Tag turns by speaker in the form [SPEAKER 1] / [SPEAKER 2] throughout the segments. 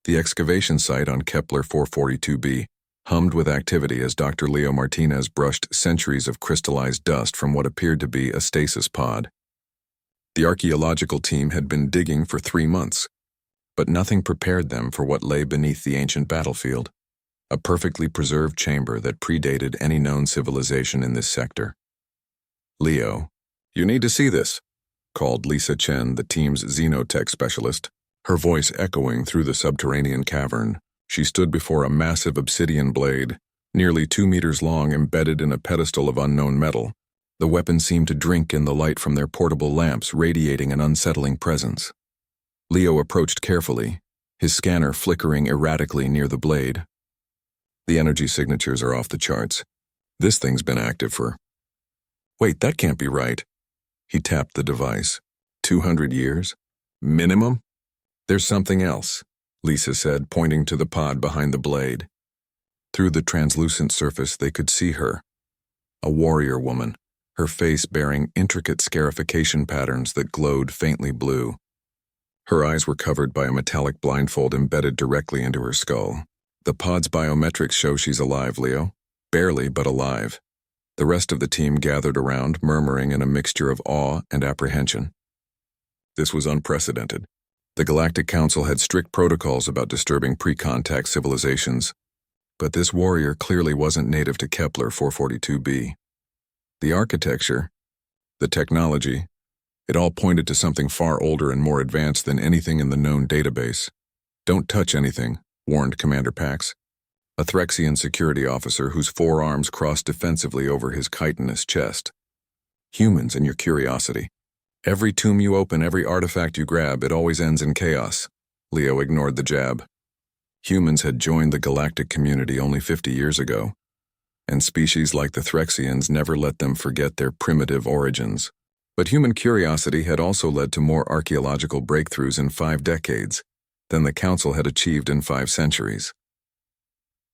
[SPEAKER 1] The excavation site on Kepler 442b hummed with activity as Dr. Leo Martinez brushed centuries of crystallized dust from what appeared to be a stasis pod. The archaeological team had been digging for 3 months, but nothing prepared them for what lay beneath the ancient battlefield, a perfectly preserved chamber that predated any known civilization in this sector. "Leo, you need to see this," called Lisa Chen, the team's xenotech specialist, her voice echoing through the subterranean cavern. She stood before a massive obsidian blade, nearly 2 meters long, embedded in a pedestal of unknown metal. The weapon seemed to drink in the light from their portable lamps, radiating an unsettling presence. Leo approached carefully, his scanner flickering erratically near the blade. "The energy signatures are off the charts. This thing's been active for... Wait, that can't be right." He tapped the device. 200 years? Minimum? "There's something else," Lisa said, pointing to the pod behind the blade. Through the translucent surface they could see her, a warrior woman, her face bearing intricate scarification patterns that glowed faintly blue. Her eyes were covered by a metallic blindfold embedded directly into her skull. "The pod's biometrics show she's alive, Leo. Barely, but alive." The rest of the team gathered around, murmuring in a mixture of awe and apprehension. This was unprecedented. The Galactic Council had strict protocols about disturbing pre-contact civilizations, but this warrior clearly wasn't native to Kepler 442b. The architecture, the technology, it all pointed to something far older and more advanced than anything in the known database. "Don't touch anything," warned Commander Pax, a Threxian security officer whose forearms crossed defensively over his chitinous chest. "Humans and your curiosity. Every tomb you open, every artifact you grab, it always ends in chaos." Leo ignored the jab. Humans had joined the galactic community only 50 years ago, and species like the Threxians never let them forget their primitive origins. But human curiosity had also led to more archaeological breakthroughs in 5 decades than the Council had achieved in 5 centuries.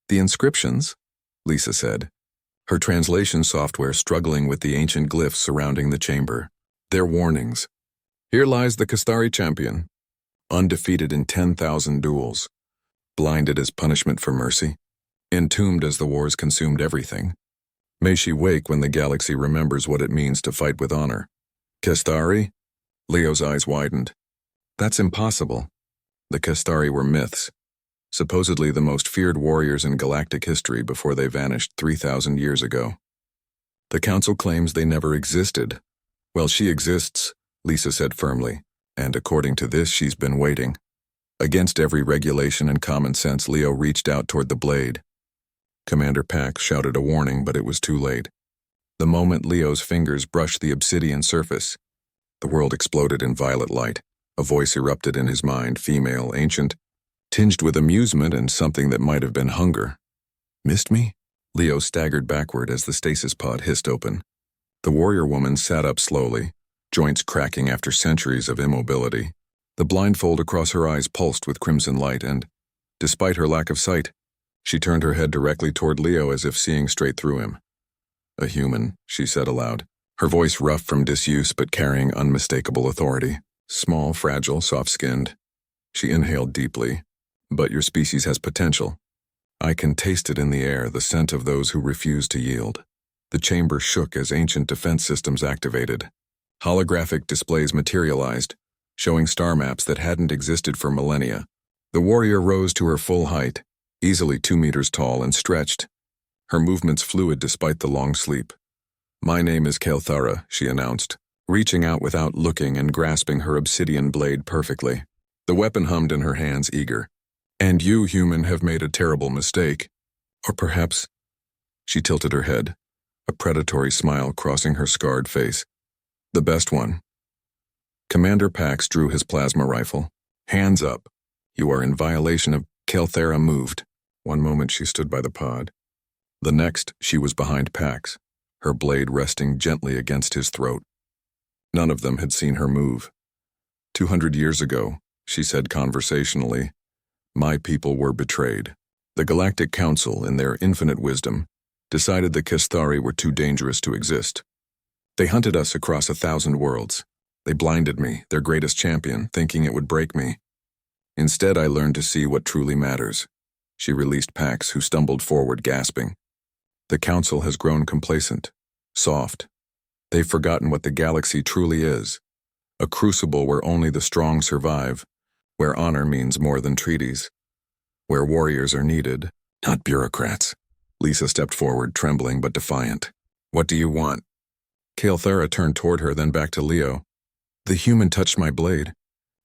[SPEAKER 1] "The inscriptions," Lisa said, her translation software struggling with the ancient glyphs surrounding the chamber. "Their warnings. Here lies the Kastari champion, undefeated in 10,000 duels, blinded as punishment for mercy, entombed as the wars consumed everything. May she wake when the galaxy remembers what it means to fight with honor." "Kastari?" Leo's eyes widened. "That's impossible. The Kastari were myths, supposedly the most feared warriors in galactic history before they vanished 3,000 years ago. The Council claims they never existed. Well, she exists," Lisa said firmly, "and according to this, she's been waiting." Against every regulation and common sense, Leo reached out toward the blade. Commander Pax shouted a warning, but it was too late. The moment Leo's fingers brushed the obsidian surface, the world exploded in violet light. A voice erupted in his mind, female, ancient, tinged with amusement and something that might have been hunger. "Missed me?" Leo staggered backward as the stasis pod hissed open. The warrior woman sat up slowly, joints cracking after centuries of immobility. The blindfold across her eyes pulsed with crimson light and, despite her lack of sight, she turned her head directly toward Leo as if seeing straight through him. "A human," she said aloud, her voice rough from disuse but carrying unmistakable authority. "Small, fragile, soft-skinned." She inhaled deeply. "But your species has potential. I can taste it in the air, the scent of those who refuse to yield." The chamber shook as ancient defense systems activated. Holographic displays materialized, showing star maps that hadn't existed for millennia. The warrior rose to her full height, easily 2 meters tall, and stretched, her movements fluid despite the long sleep. "My name is Kelthara," she announced, reaching out without looking and grasping her obsidian blade perfectly. The weapon hummed in her hands, eager. "And you, human, have made a terrible mistake. Or perhaps..." She tilted her head, a predatory smile crossing her scarred face. "The best one." Commander Pax drew his plasma rifle. "Hands up. You are in violation of..." Kelthara moved. One moment she stood by the pod. The next, she was behind Pax, her blade resting gently against his throat. None of them had seen her move. 200 years ago, she said conversationally, "my people were betrayed. The Galactic Council, in their infinite wisdom, decided the Kastari were too dangerous to exist. They hunted us across 1,000 worlds. They blinded me, their greatest champion, thinking it would break me. Instead, I learned to see what truly matters. She released Pax, who stumbled forward, gasping. The Council has grown complacent, soft. They've forgotten what the galaxy truly is. A crucible where only the strong survive, where honor means more than treaties, where warriors are needed, not bureaucrats. Lisa stepped forward, trembling but defiant. What do you want? Kael'thera turned toward her, then back to Leo. The human touched my blade.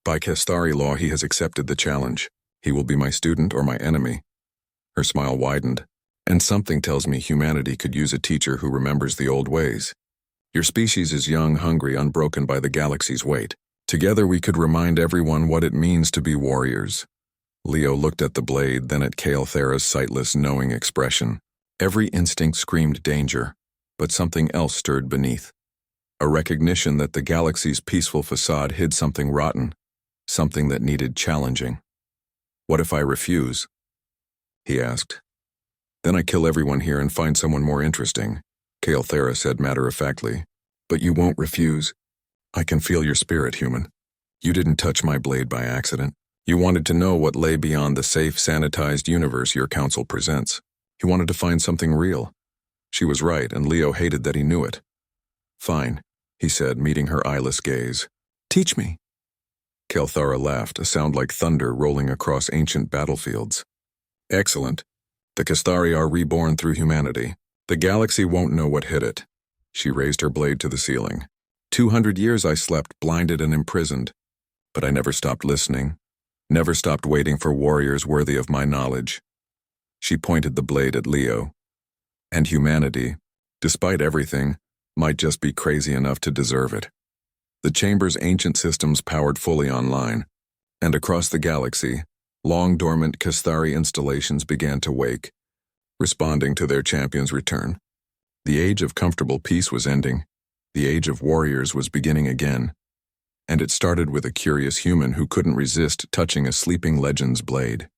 [SPEAKER 1] By Kestari law, he has accepted the challenge. He will be my student or my enemy. Her smile widened. And something tells me humanity could use a teacher who remembers the old ways. Your species is young, hungry, unbroken by the galaxy's weight. Together we could remind everyone what it means to be warriors. Leo looked at the blade, then at Kael'thera's sightless, knowing expression. Every instinct screamed danger, but something else stirred beneath. A recognition that the galaxy's peaceful facade hid something rotten, something that needed challenging. What if I refuse? He asked. Then I kill everyone here and find someone more interesting, Kael'thera said matter-of-factly. But you won't refuse. I can feel your spirit, human. You didn't touch my blade by accident. You wanted to know what lay beyond the safe, sanitized universe your council presents. You wanted to find something real. She was right, and Leo hated that he knew it. Fine, he said, meeting her eyeless gaze. Teach me. Kael'thera laughed, a sound like thunder rolling across ancient battlefields. Excellent. The Kestari are reborn through humanity. The galaxy won't know what hit it. She raised her blade to the ceiling. 200 years I slept, blinded and imprisoned. But I never stopped listening, never stopped waiting for warriors worthy of my knowledge. She pointed the blade at Leo. And humanity, despite everything, might just be crazy enough to deserve it. The chamber's ancient systems powered fully online, and across the galaxy, long-dormant Kestari installations began to wake, responding to their champion's return. The age of comfortable peace was ending. The age of warriors was beginning again. And it started with a curious human who couldn't resist touching a sleeping legend's blade.